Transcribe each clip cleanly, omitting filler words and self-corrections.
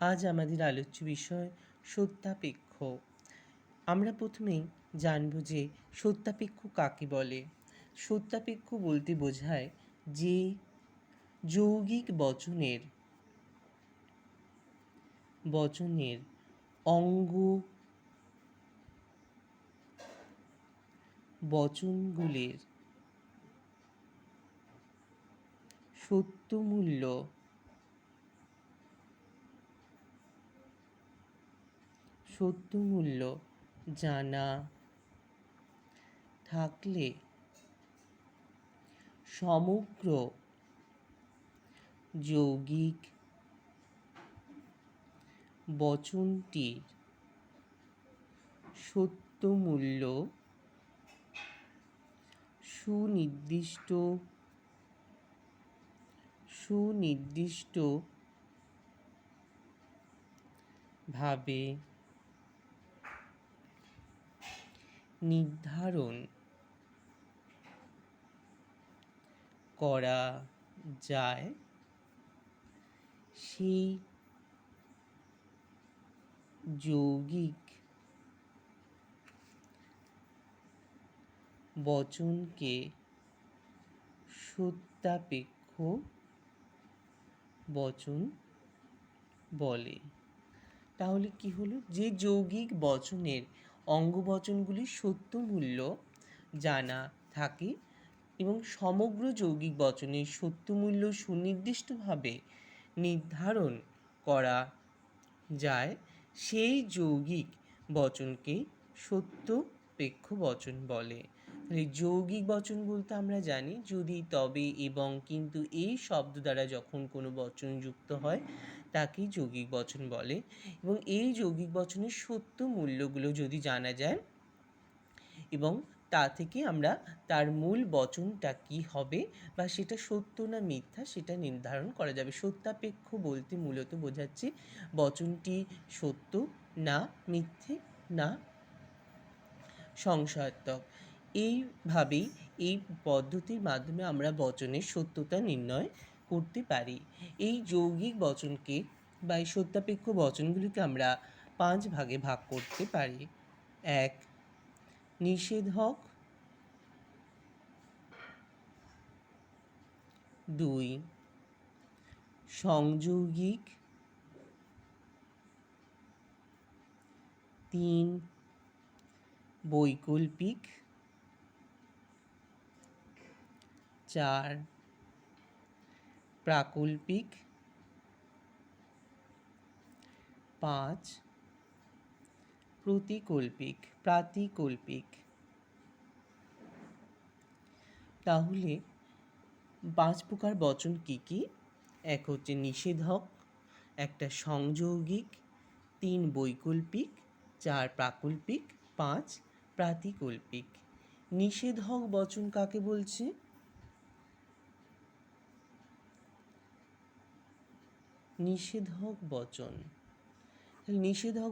আজ আমাদের আলোচ্য বিষয় সত্যাপেক্ষ। আমরা প্রথমেই জানব যে সত্যাপেক্ষ কাকে বলে। সত্যাপেক্ষ বলতে বোঝায় যে যৌগিক বচনের অঙ্গ বচনগুলির সত্যমূল্য জানা থাকলে সমগ্র যৌগিক বচনটির সত্যমূল্য সুনির্দিষ্টভাবে নির্ধারণ করা যায়, সেই যৌগিক বচনকে সত্যাপেক্ষ বচন বলে। তাহলে কি হলো? যে যৌগিক বচনের অঙ্গবচনগুলির সত্যমূল্য জানা থাকে এবং সমগ্র যৌগিক বচনের সত্যমূল্য সুনির্দিষ্টভাবে নির্ধারণ করা যায়, সেই যৌগিক বচনকে সত্যপেক্ষ বচন বলে। যৌগিক বচন বলতে আমরা জানি যদি, তবে, এবং, কিন্তু এই শব্দ দ্বারা যখন কোনো বচন যুক্ত হয় তাকেই যৌগিক বচন বলে। এবং এই যৌগিক বচনের সত্য মূল্যগুলো যদি জানা যায় এবং তা থেকে আমরা তার মূল বচনটা কি হবে বা সেটা সত্য না মিথ্যা সেটা নির্ধারণ করা যাবে। সত্যাপেক্ষ বলতে মূলত বোঝাচ্ছে বচনটি সত্য না মিথ্যে না সংশয়াত্মক। এইভাবেই এই পদ্ধতির মাধ্যমে আমরা বচনের সত্যতা নির্ণয় করতে পারি। এই যৌগিক বচনকে বা এই সত্যাপেক্ষ বচনগুলিকে আমরা 5 ভাগে ভাগ করতে পারি। 1. নিষেধক। 2. সংযৌগিক। 3. বৈকল্পিক। 4. প্রাকল্পিক। 5. প্রাতিকল্পিক। তাহলে 5 প্রকার বচন কি কি? 1 হচ্ছে নিষেধক, একটা সংযৌগিক, 3 বৈকল্পিক, 4 প্রাকল্পিক, 5 প্রাতিকল্পিক। নিষেধক বচন কাকে বলছে? নিষেধক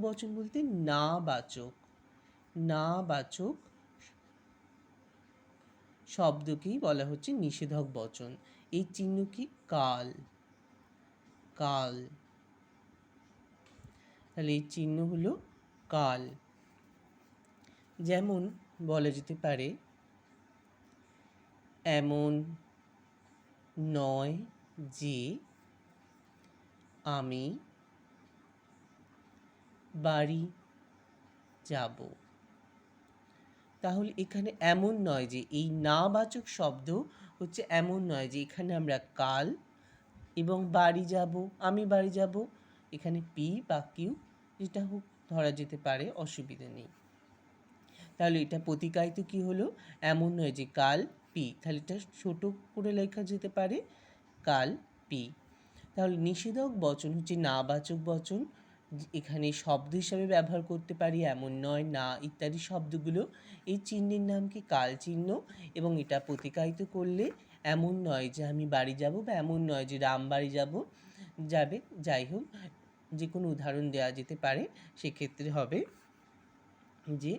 বচন বলতে না বাচক শব্দকেই বলা হচ্ছে নিষেধক বচন। এই চিহ্ন কি? কাল। তাহলে এই চিহ্ন হলো কাল। যেমন বলা যেতে পারে, এমন নয় যে আমি বাড়ি যাব। তাহলে এখানে এমন নয় যে, এই নাবাচক শব্দ হচ্ছে এমন নয় যে, এখানে আমরা কাল এবং বাড়ি যাব, আমি বাড়ি যাব, এখানে পি বা কিউ যেটা হোক ধরা যেতে পারে, অসুবিধা নেই। তাহলে এটা প্রতিকায়িত কি হলো? এমন নয় যে কাল পি, তাহলে এটা ছোট করে লেখা যেতে পারে কাল পি। তাহলে নিষেধক বচন হচ্ছে নাবাচক বচন, এখানে শব্দ হিসাবে ব্যবহার করতে পারি এমন নয়, না ইত্যাদি শব্দগুলো। এই চিহ্নের নাম কি? কাল চিহ্ন। এবং এটা প্রতিকায়িত করলে এমন নয় যে আমি বাড়ি যাব বা এমন নয় যে রাম বাড়ি যাবে, যাই হোক যে কোনো উদাহরণ দেওয়া যেতে পারে। সেক্ষেত্রে হবে যে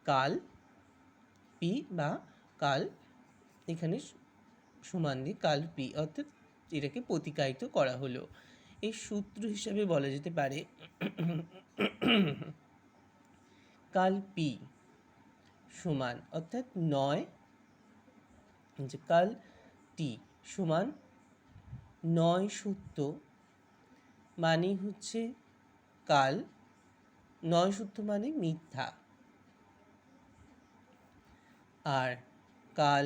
কাল পি বা কাল এখানে সমান দিয়ে কাল পি, অর্থাৎ এটাকে প্রতিকায়িত করা হলো। এর সূত্র হিসাবে বলা যেতে পারে কাল পি সমান অর্থাৎ 9 যে কাল টি সমান 9 সত্য মানে হচ্ছে কাল, 9 সত্য মানে মিথ্যা, আর কাল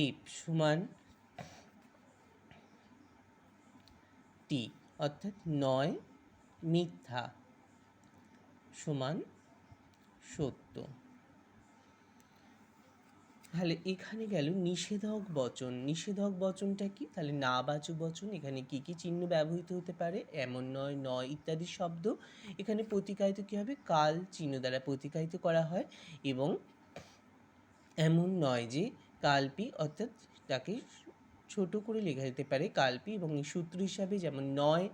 এফ সমান টি অর্থাৎ 9 মিথ্যা সমান সত্য। তাহলে এখানে গেল নিষেধক বচন। নিষেধক বচনটা কি? তাহলে নাবাচক বচন। এখানে কি কি চিহ্ন ব্যবহৃত হতে পারে? এমন নয়, নয় ইত্যাদি শব্দ এখানে প্রতিকায়িত কী হবে? কাল চিহ্ন দ্বারা প্রতিকায়িত করা হয়। এবং এমন নয় যে কালপি অর্থাৎ তাকে ছোট করে লেখা যেতে পারে কালপি, এবং এই সূত্র হিসাবে যেমন 9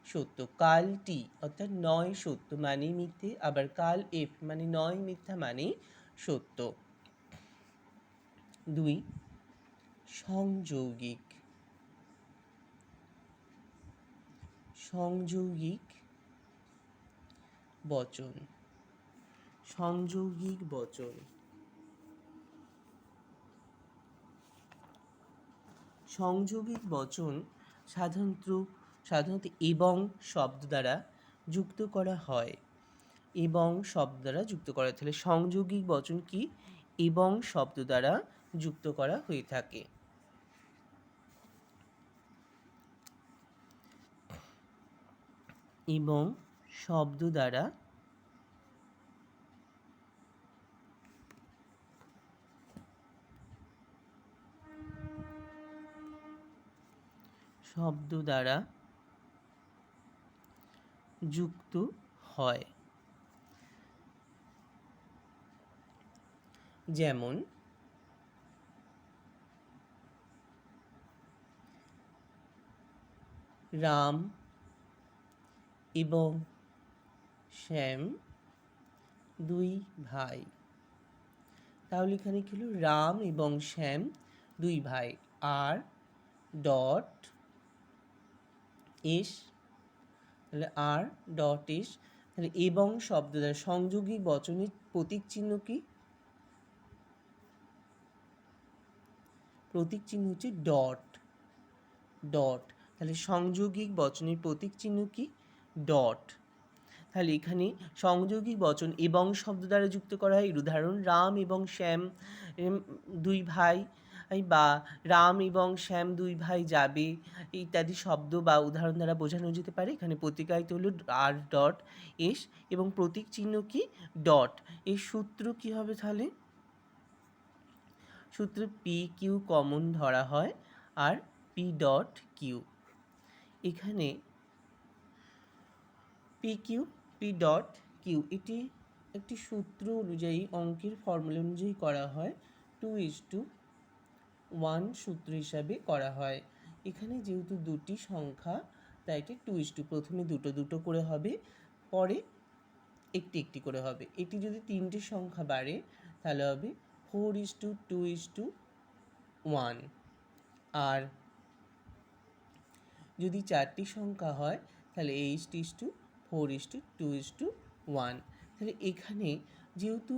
সত্য, কাল টি অর্থাৎ 9 সত্য মানেই মিথ্যে, আবার কাল এফ মানে 9 মিথ্যা মানেই সত্য। 2 সংযৌগিক। সংযৌগিক বচন। সংযৌগিক বচন। সংযৌগিক বচন সাধারণত এবং শব্দ দ্বারা যুক্ত করা হয়। এবং শব্দ দ্বারা যুক্ত করা, তাহলে সংযৌগিক বচন কি? এবং শব্দ দ্বারা যুক্ত করা হয়ে থাকে। এবং শব্দ দ্বারা যুক্ত হয়। যেমন রাম এবং শ্যাম 2 ভাই। তাহলে এখানে কি হলো? রাম এবং শ্যাম 2 ভাই। আর ডট এস, তাহলে আর ডট এস, তাহলে এবং শব্দ দ্বারা সংযৌগিক বচনের প্রতীক চিহ্ন কি? প্রতীক চিহ্ন হচ্ছে ডট। ডট, তাহলে সংযৌগিক বচনের প্রতীক চিহ্ন কি? ডট। তাহলে এখানে সংযৌগিক বচন এবং শব্দ দ্বারা যুক্ত করা হয়। এর উদাহরণ রাম এবং শ্যাম 2 ভাই, বা রাম এবং শ্যাম 2 ভাই যাবে ইত্যাদি শব্দ বা উদাহরণ দ্বারা বোঝানো যেতে পারে। এখানে প্রতিকায়িত হলো আর ডট এস এবং প্রতীক চিহ্ন কি? ডট। এর সূত্র কি হবে তাহলে? সূত্র পি কিউ কমন ধরা হয় আর পি ডট কিউ। এখানে P Q P dot Q এটি একটি সূত্র অনুযায়ী, অঙ্কের ফর্মুলা অনুযায়ী করা হয়। 2:1 সূত্র হিসাবে করা হয়। এখানে যেহেতু দুটি সংখ্যা তাই এটি 2:, প্রথমে দুটো দুটো করে হবে, পরে একটি একটি করে হবে। এটি যদি 3টে সংখ্যা বাড়ে তাহলে হবে 4:2:1, আর যদি 4টি সংখ্যা হয় তাহলে 8:4:2:1। তাহলে এখানে যেহেতু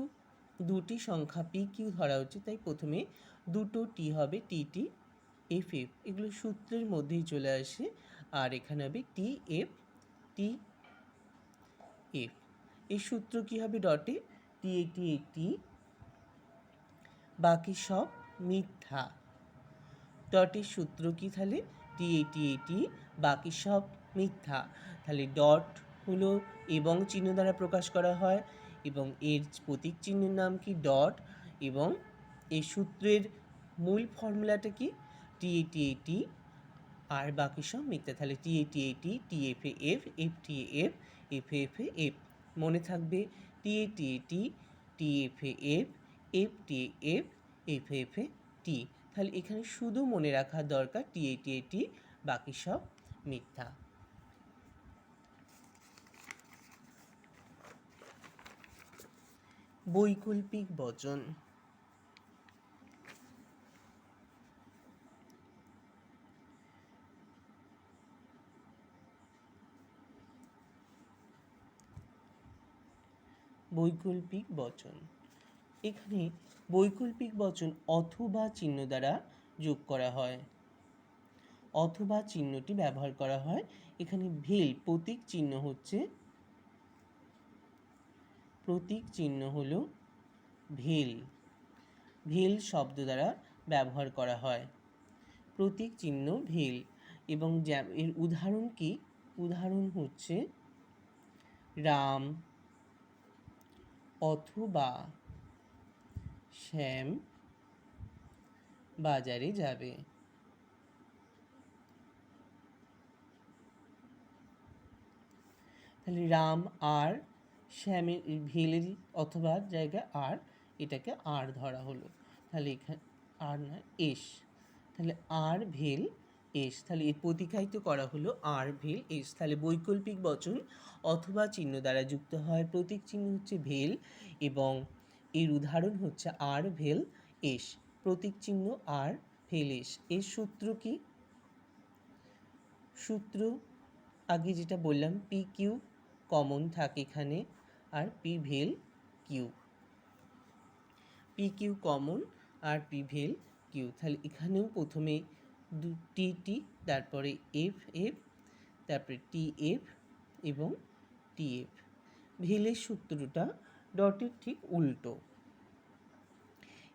দুটি সংখ্যা পি কিউ ধরা হচ্ছে তাই প্রথমে দুটো টি হবে, টি এফ এফ, এগুলো সূত্রের মধ্যেই চলে আসে। আর এখানে হবে টি এফ টি এফ। এই সূত্র কি হবে? ডটে টি বাকি সব মিথ্যা। ডটের সূত্র কি তাহলে? টি বাকি সব মিথ্যা। তাহলে ডট হলো এবং চিহ্ন দ্বারা প্রকাশ করা হয়, এবং এর প্রতীক চিহ্নের নাম কি? ডট। এবং এই সূত্রের মূল ফর্মুলাটা কি? টি আর বাকি সব মিথ্যা। তাহলে টি F F, F T F, F F F. মনে থাকবে টি F F, F T F, F F টি। তাহলে এখানে শুধু মনে রাখার দরকার টি বাকি সব মিথ্যা। বৈকল্পিক বচন। বৈকল্পিক বচন। এখানে বৈকল্পিক বচন অথবা চিহ্ন দ্বারা যোগ করা হয়, অথবা চিহ্নটি ব্যবহার করা হয়। এখানে ভেল প্রতীক চিহ্ন হলো ভেল, ভেল শব্দ দ্বারা ব্যবহার করা হয়, প্রতীক চিহ্ন ভেল। এবং এর উদাহরণ কি? উদাহরণ হচ্ছে রাম অথবা শ্যাম বাজারে যাবে। তাহলে রাম আর শ্যামের ভেলের অথবা জায়গায় আর, এটাকে আর ধরা হলো। তাহলে এখানে আর না এস, তাহলে আর ভেল এস, তাহলে এর প্রতিকায়িত করা হলো আর ভেল এস। তাহলে বৈকল্পিক বচন অথবা চিহ্ন দ্বারা যুক্ত হয়, প্রতীক চিহ্ন হচ্ছে ভেল এবং এর উদাহরণ হচ্ছে আর ভেল এস, প্রতীক চিহ্ন আর ভেল এস। এর সূত্র কি? সূত্র আগে যেটা বললাম, পি কিউ কমন থাকে এখানে, আর পি ভেল কিউ, পি কিউ কমন আর পি ভেল কিউ। তাহলে এখানেও প্রথমে টি টি, তারপরে এফ এফ, তারপরে টি এফ এবং টি এফ। ভেলের সূত্রটা ডটের ঠিক উল্টো।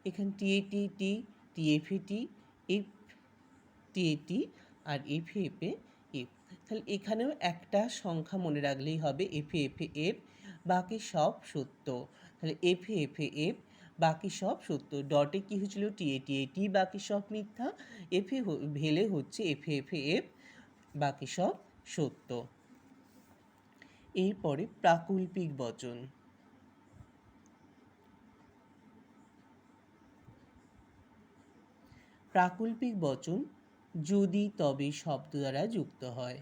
এখানে টি এ টি টি, টি এফ এ টি, এফ টি এ টি আর এফ এ এফ এ এফ। তাহলে এখানেও একটা সংখ্যা মনে রাখলেই হবে, এফ এ এফ এ এফ, বাকি সব সত্য। তাহলে এফ এ এফ এ এফ, বাকি সব সত্য। ডটে কি হয়েছিল? টি এ টি, বাকি সব মিথ্যা। এফে ভেলে হচ্ছে এফ এ এফ এ এফ, বাকি সব সত্য। এরপরে প্রাকল্পিক বচন। প্রাকল্পিক বচন যদি তবে শব্দ দ্বারা যুক্ত হয়,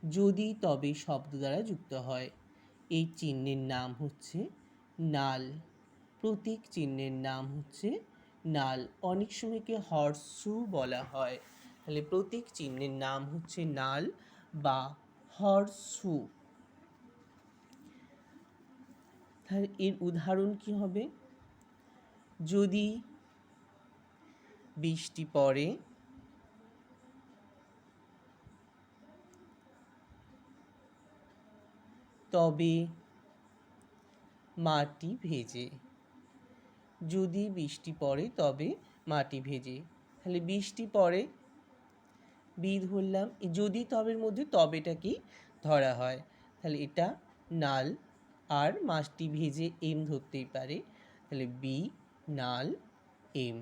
যদি তবে শব্দ দ্বারা যুক্ত হয়। এই চিহ্নের নাম হচ্ছে নাল, প্রতীক চিহ্নের নাম হচ্ছে নাল। অনেক সময়কে হর্ষু বলা হয়, তাহলে প্রতীক চিহ্নের নাম হচ্ছে নাল বা হর্ষু। তাহলে এর উদাহরণ কি হবে? যদি বৃষ্টি পড়ে তবে মাটি ভেজে, যদি বৃষ্টি পড়ে তবে মাটি ভেজে। তাহলে বৃষ্টি পড়ে, বি ধরলাম, যদি তবের মধ্যে তবেটা কি ধরা হয়, তাহলে এটা নাল, আর মাটি ভেজে এম ধরতেই পারে, তাহলে বি নাল এম।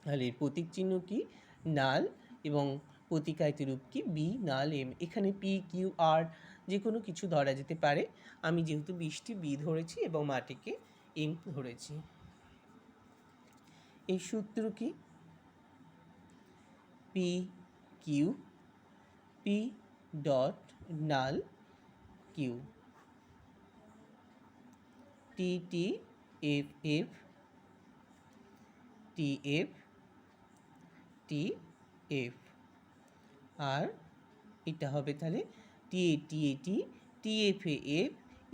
তাহলে এর প্রতীক চিহ্ন কি? নাল, এবং প্রতিকায়িত রূপ কি? বি নাল এম। এখানে পি কিউ আর যে কোনো কিছু ধরা যেতে পারে, আমি যেহেতু বৃষ্টি বি ধরেছি এবং মাটিকে এম ধরেছি। এই সূত্র কি? P Q, P dot null Q, T T F F, T F T F, আর এটা হবে তাহলে টি এ টি এ টি, টি এফ এ এফ,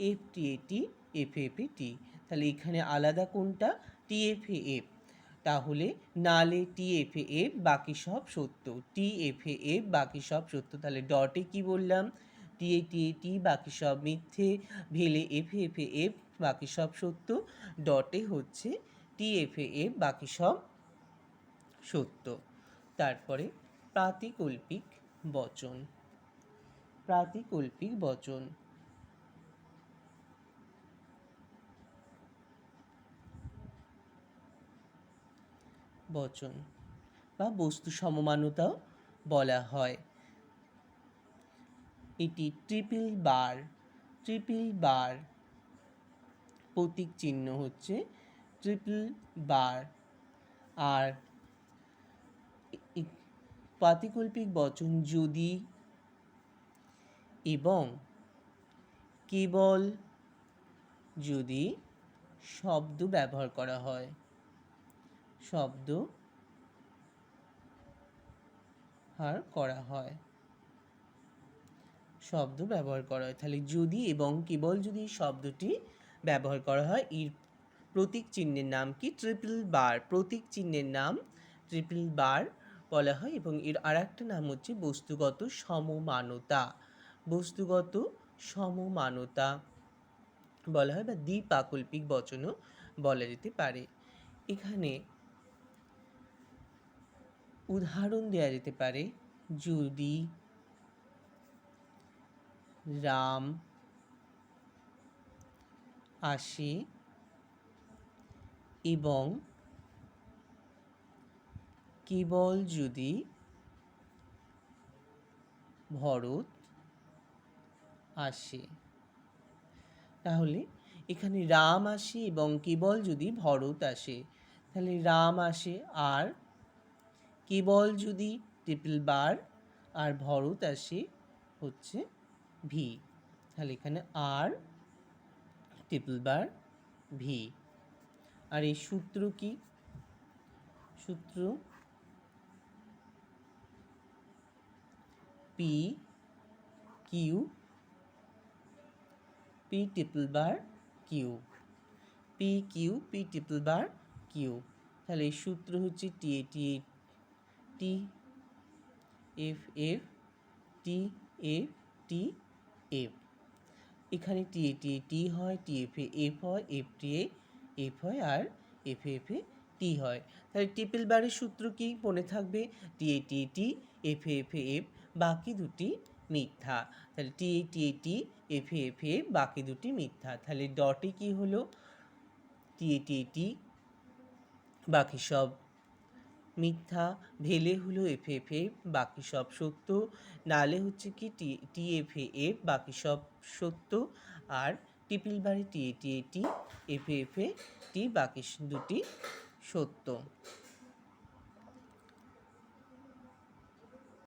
এফ টি এ টি, এফ এফ এ টি। তাহলে এখানে আলাদা কোনটা? টি এফ এ এফ। তাহলে নালে টি এফ এ এফ, বাকি সব সত্য। টি এফ এ এফ, বাকি সব সত্য। তাহলে ডটে কি বললাম? টি এ টি, বাকি সব মিথ্যে। ভেলে এফ এফ এ এফ, বাকি সব সত্য। ডটে হচ্ছে টি এফ এ এফ, বাকি সব সত্য। তারপরে প্রাতিকল্পিক বচন। প্রাতিকল্পিক বচন। বচন বা বস্তু সমমানতাও বলা হয়। এটি ট্রিপল বার, ট্রিপল বার, প্রতীক চিহ্ন হচ্ছে ট্রিপল বার। আর প্রাতিকল্পিক বচন যদি এবং কেবল যদি শব্দ ব্যবহার করা হয়, শব্দ শব্দ ব্যবহার করা হয়। তাহলে যদি এবং কেবল যদি শব্দটি ব্যবহার করা হয়। এর প্রতীক চিহ্নের নাম কি? ট্রিপল বার। প্রতীক চিহ্নের নাম ট্রিপল বার বলা হয় এবং এর আরেকটা নাম হচ্ছে বস্তুগত সমমানতা। বস্তুগত সমমানতা বলা হয় বা দ্বিপাকল্পিক বচনও বলা যেতে পারে। এখানে উদাহরণ দেওয়া যেতে পারে, যদি রাম আসে এবং কেবল যদি ভরত আসে। তাহলে এখানে রাম আসে এবং কেবল যদি ভরত আসে, তাহলে রাম আসে আর কেবল যদি ট্রিপল বার আর ভরত আসে হচ্ছে ভি। তাহলে এখানে আর ট্রিপল বার ভি। আর এই সূত্র কি? সূত্র P Q P triple bar Q. P Q P triple bar Q. তাহলে এই সূত্র হচ্ছে টি এ টি এ T F F T F T F. এখানে টি এ টি এ টি হয়, টি এফ এ এফ হয়, এফ টি এ এফ হয় আর এফ এফ এ টি হয়। তাহলে ট্রিপল বারের সূত্র কি মনে থাকবে? টি এ টি এ টি এফ এফ এ এফ, বাকি দুটি মিথ্যা। তাহলে টি এ টি এ টি এফ এফ এ এফ, বাকি দুটি মিথ্যা। তাহলে ডটে কি হলো? টি এ টি এ টি, বাকি সব মিথ্যা। ভেলে হলো এফ এফ এফ, বাকি সব সত্য। নালে হচ্ছে কি টি এফ এ এফ, বাকি সব সত্য। আর ট্রিপল বারে টি এ টি এ টি এফ এফ এ টি, বাকি দুটি সত্য।